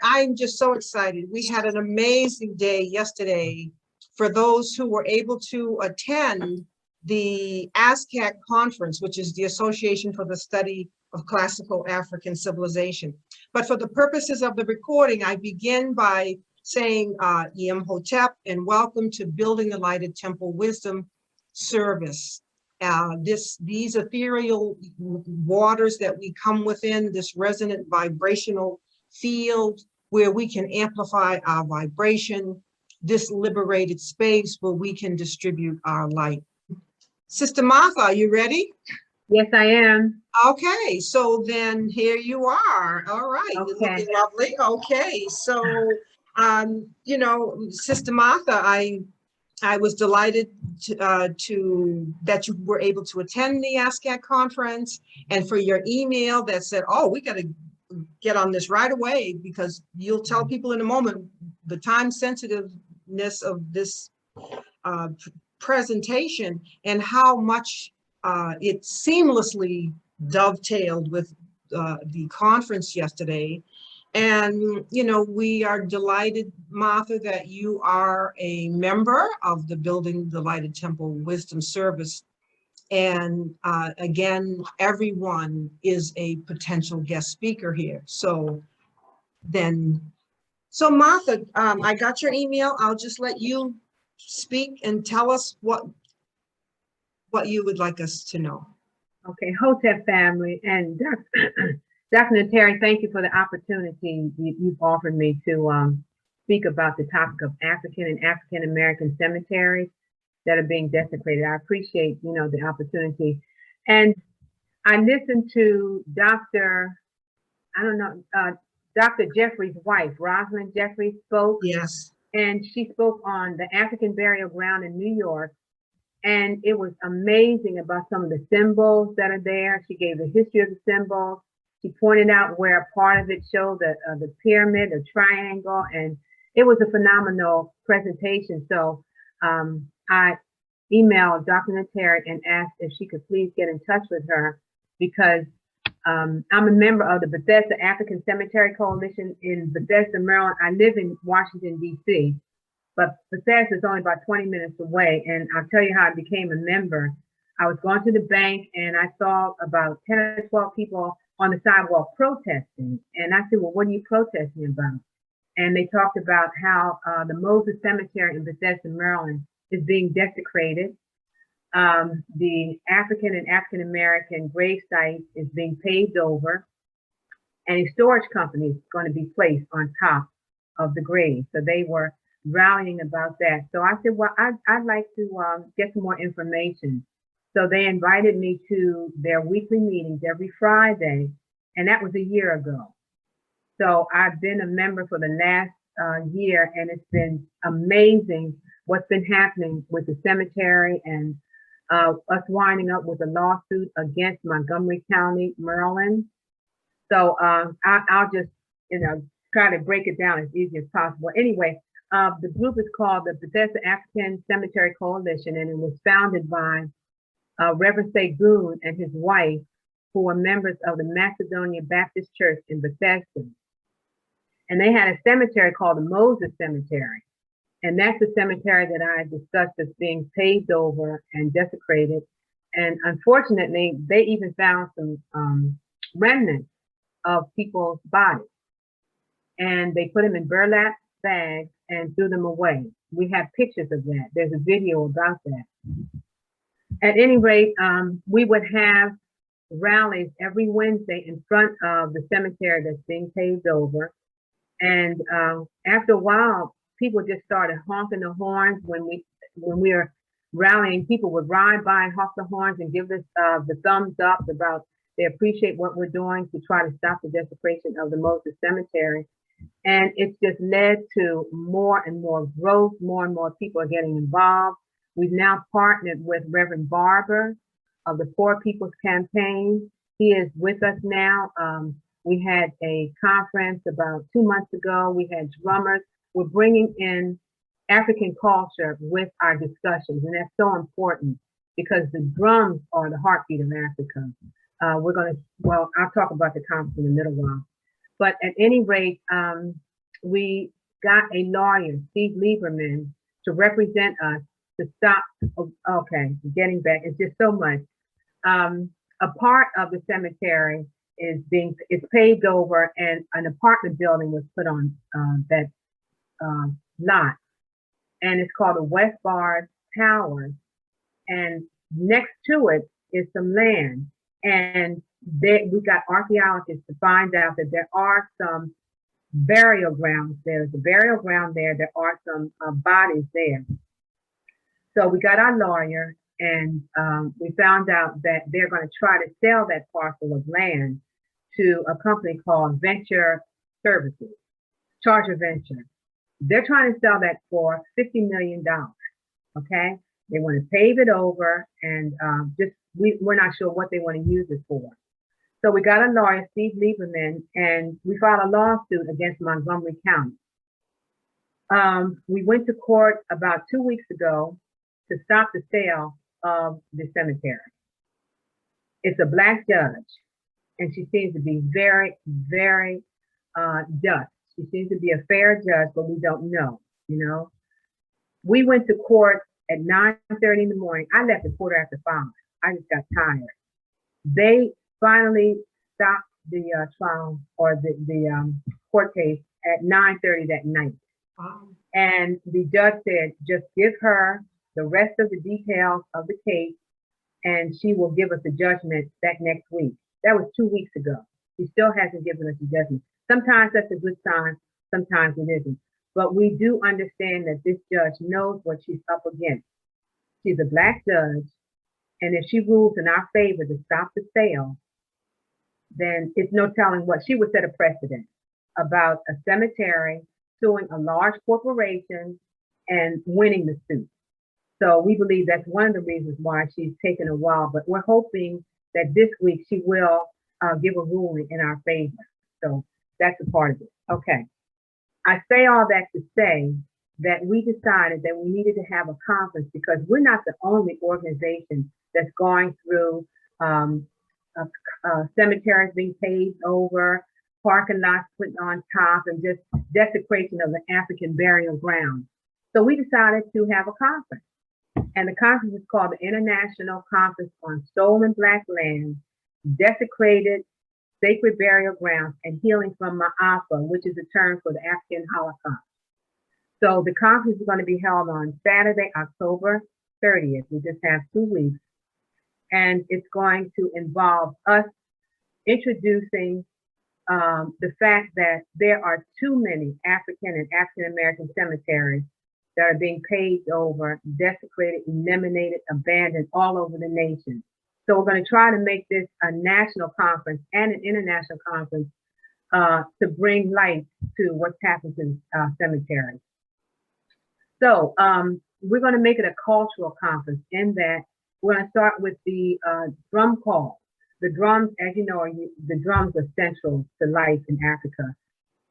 I'm just so excited. We had an amazing day yesterday for those who were able to attend the ASCAC conference, which is the Association for the Study of Classical African Civilization. But for the purposes of the recording, I begin by saying Yem Hotep and welcome to Building the Lighted Temple Wisdom Service. These ethereal waters that we come within, this resonant vibrational field where we can amplify our vibration, this liberated space where we can distribute our light. Sister MAAFA, are you ready? Yes, I am. Okay, so then here you are. All right, Okay. You're looking lovely. Okay, so you know, Sister MAAFA, I was delighted to that you were able to attend the ASCAC conference, and for your email that said, "Oh, we got to get on this right away," because you'll tell people in a moment the time sensitiveness of this presentation and how much it seamlessly dovetailed with the conference yesterday. And, you know, we are delighted, MAAFA, that you are a member of the Building the Lighted Temple Wisdom Service. And again, everyone is a potential guest speaker here. So MAAFA, I got your email. I'll just let you speak and tell us what you would like us to know. Okay, Hotep family and Dr. Nteri, thank you for the opportunity you've offered me to speak about the topic of African and African American cemeteries that are being desecrated. I appreciate, you know, the opportunity. And I listened to Dr. Jeffrey's wife, Rosalind Jeffrey, spoke. Yes. And she spoke on the African burial ground in New York. And it was amazing about some of the symbols that are there. She gave the history of the symbols. She pointed out where a part of it showed the pyramid, a triangle, and it was a phenomenal presentation. So I emailed Dr. Nteri and asked if she could please get in touch with her, because I'm a member of the Bethesda African Cemetery Coalition in Bethesda, Maryland. I live in Washington, D.C., but Bethesda is only about 20 minutes away. And I'll tell you how I became a member. I was going to the bank and I saw about 10 or 12 people on the sidewalk protesting. And I said, well, what are you protesting about? And they talked about how the Moses Cemetery in Bethesda, Maryland is being desecrated. The African and African American grave site is being paved over, and a storage company is going to be placed on top of the grave. So they were rallying about that. So I said, well, I'd like to get some more information. So they invited me to their weekly meetings every Friday, and that was a year ago. So I've been a member for the last year, and it's been amazing what's been happening with the cemetery, and us winding up with a lawsuit against Montgomery County, Maryland. So I'll just, you know, try to break it down as easy as possible. Anyway, the group is called the Bethesda African Cemetery Coalition, and it was founded by Reverend Segun and his wife, who were members of the Macedonia Baptist Church in Bethesda. And they had a cemetery called the Moses Cemetery. And that's the cemetery that I discussed as being paved over and desecrated. And unfortunately, they even found some remnants of people's bodies. And they put them in burlap bags and threw them away. We have pictures of that. There's a video about that. At any rate, we would have rallies every Wednesday in front of the cemetery that's being paved over. And after a while, people just started honking the horns. When we were rallying, people would ride by and honk the horns and give us the thumbs up about they appreciate what we're doing to try to stop the desecration of the Moses Cemetery. And it's just led to more and more growth. More and more people are getting involved. We've now partnered with Reverend Barber of the Poor People's Campaign. He is with us now. We had a conference about 2 months ago. We had drummers. We're bringing in African culture with our discussions, and that's so important because the drums are the heartbeat of Africa. I'll talk about the conference in a little while. But at any rate, we got a lawyer, Steve Lieberman, to represent us to stop. Okay, getting back, it's just so much. A part of the cemetery is paved over, and an apartment building was put on that lot, and it's called the West Bars Towers. And next to it is some land, and we got archaeologists to find out that there are some burial grounds. There's a burial ground there. There are some bodies there. So we got our lawyer, and we found out that they're going to try to sell that parcel of land to a company called Venture Services, Charger Venture. They're trying to sell that for $50 million. Okay, they want to pave it over, and we're not sure what they want to use it for. So we got a lawyer, Steve Lieberman, and we filed a lawsuit against Montgomery County. We went to court about 2 weeks ago to stop the sale of the cemetery. It's a Black judge, and she seems to be very, very just. She seems to be a fair judge, but we don't know, you know. We went to court at 9:30 in the morning. I left at 5:15. I just got tired. They finally stopped the trial, or the court case, at 9:30 that night. Wow. And the judge said, just give her the rest of the details of the case, and she will give us a judgment that next week. That was 2 weeks ago. She still hasn't given us a judgment. Sometimes that's a good sign, sometimes it isn't. But we do understand that this judge knows what she's up against. She's a Black judge, and if she rules in our favor to stop the sale, then it's no telling what she would set a precedent about a cemetery suing a large corporation and winning the suit. So we believe that's one of the reasons why she's taken a while, but we're hoping that this week she will give a ruling in our favor. So that's a part of it. Okay. I say all that to say that we decided that we needed to have a conference, because we're not the only organization that's going through cemeteries being paved over, parking lots put on top, and just desecration of the African burial ground. So we decided to have a conference. And the conference is called the International Conference on Stolen Black Land, Desecrated Sacred Burial Grounds, and Healing from MAAFA, which is a term for the African Holocaust. So the conference is going to be held on Saturday, October 30th. We just have 2 weeks. And it's going to involve us introducing the fact that there are too many African and African American cemeteries that are being paved over, desecrated, eliminated, abandoned all over the nation. So we're going to try to make this a national conference and an international conference to bring light to what's happened to cemeteries. So we're going to make it a cultural conference, in that we're going to start with the drum call. The drums, as you know, the drums are central to life in Africa.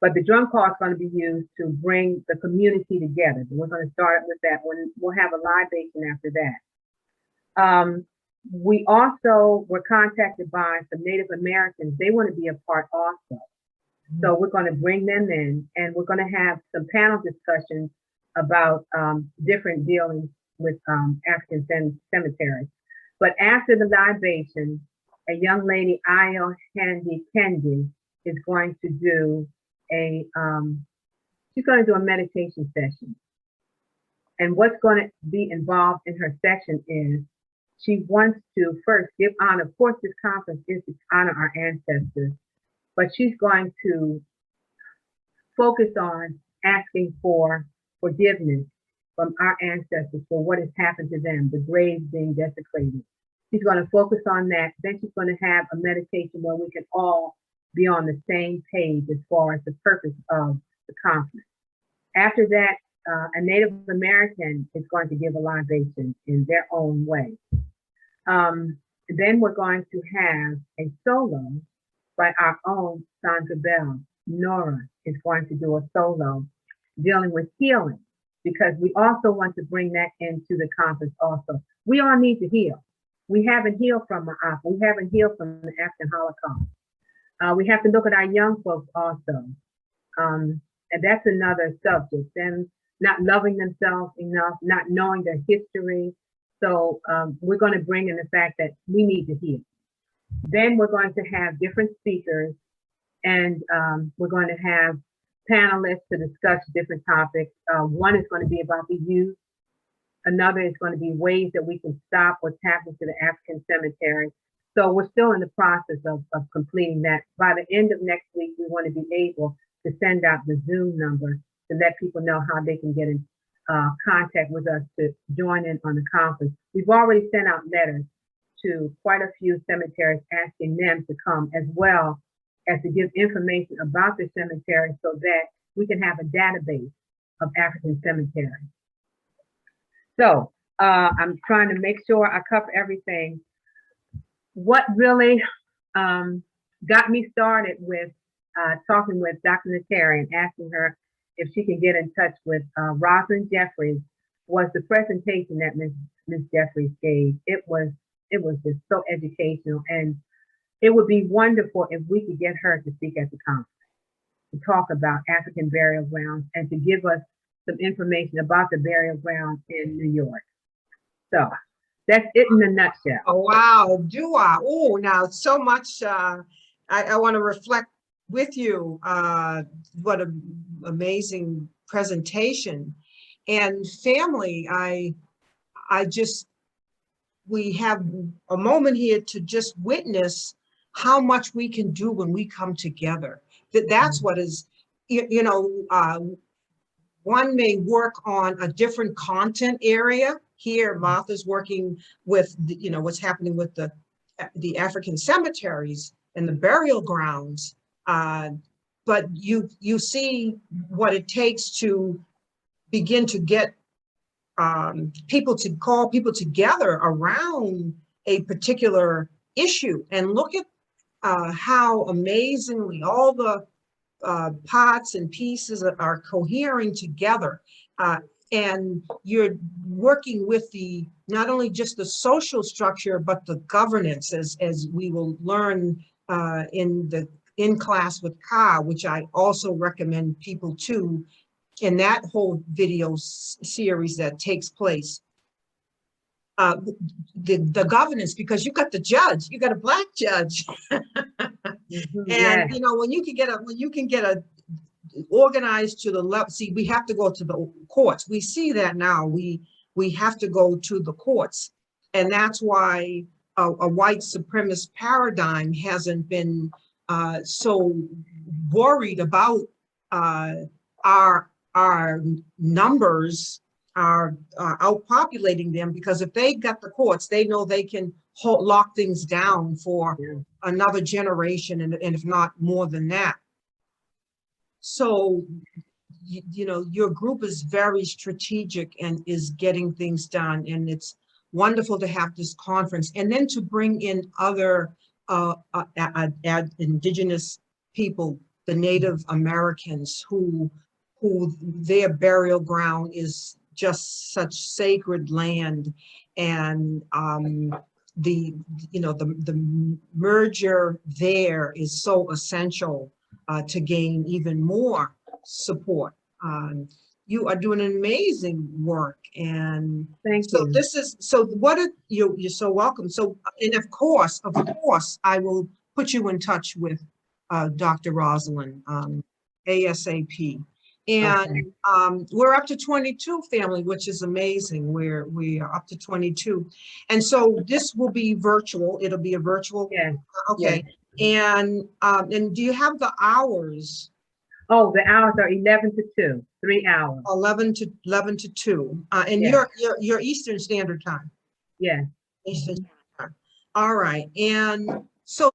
But the drum call is going to be used to bring the community together. We're going to start with that. We'll have a libation after that. We also were contacted by some Native Americans. They want to be a part also. So we're going to bring them in, and we're going to have some panel discussions about different dealings with African cemeteries. But after the libation, a young lady, Ayo Handy Kendi, is going to do she's going to do a meditation session. And what's going to be involved in her session is she wants to first give honor. Of course, this conference is to honor our ancestors, but she's going to focus on asking for forgiveness from our ancestors for what has happened to them, the graves being desecrated. She's going to focus on that. Then she's going to have a meditation where we can all be on the same page as far as the purpose of the conference. After that, a Native American is going to give a libation in their own way. Then we're going to have a solo by our own Sandra Bell. Nora is going to do a solo dealing with healing, because we also want to bring that into the conference also. We all need to heal. We haven't healed from MAAFA. We haven't healed from the African Holocaust. We have to look at our young folks also. And that's another subject, them not loving themselves enough, not knowing their history. So we're going to bring in the fact that we need to heal. Then we're going to have different speakers, and we're going to have panelists to discuss different topics. One is going to be about the youth. Another is going to be ways that we can stop what's happening to the African cemetery. So we're still in the process of completing that. By the end of next week, we want to be able to send out the Zoom number to let people know how they can get in contact with us to join in on the conference. We've already sent out letters to quite a few cemeteries asking them to come, as well as to give information about the cemetery so that we can have a database of African cemeteries. So I'm trying to make sure I cover everything. What really got me started with talking with Dr. Nteri and asking her if she can get in touch with Rosalind Jeffries was the presentation that Ms. Jeffries gave. It was just so educational, and it would be wonderful if we could get her to speak at the conference to talk about African burial grounds and to give us some information about the burial grounds in New York. So that's it in a nutshell. Oh, wow, do I? Oh, now so much. I want to reflect with you. What an amazing presentation. And family, we have a moment here to just witness how much we can do when we come together. That's what is, one may work on a different content area. Here, MAAFA's working with, what's happening with the African cemeteries and the burial grounds. But you see what it takes to begin to get people to call people together around a particular issue, and look at how amazingly all the parts and pieces are cohering together. And you're working with not only just the social structure, but the governance, as we will learn in class with Ka, which I also recommend people to, in that whole video series that takes place. The governance, because you got the judge, you got a Black judge. And Yes. when you can get a organized to the level. See, we have to go to the courts. We see that now. We have to go to the courts, and that's why a white supremacist paradigm hasn't been so worried about our numbers are outpopulating them, because if they got the courts, they know they can lock things down for another generation, and if not more than that. So, your group is very strategic and is getting things done, and it's wonderful to have this conference, and then to bring in other indigenous people, the Native Americans, who their burial ground is just such sacred land, and the merger there is so essential to gain even more support. You are doing amazing work, and Thank so you. you're so welcome. So, and of course, I will put you in touch with Dr. Rosalind ASAP. And okay. We're up to 22, family, which is amazing. We are up to 22, and so this will be virtual. It'll be a virtual. Yeah. Okay. Yeah. And do you have the hours? Oh, the hours are 11 to 2, 3 hours. 11 to 2. And yeah. Your Eastern Standard Time. Yeah. Eastern Standard Time. All right. And so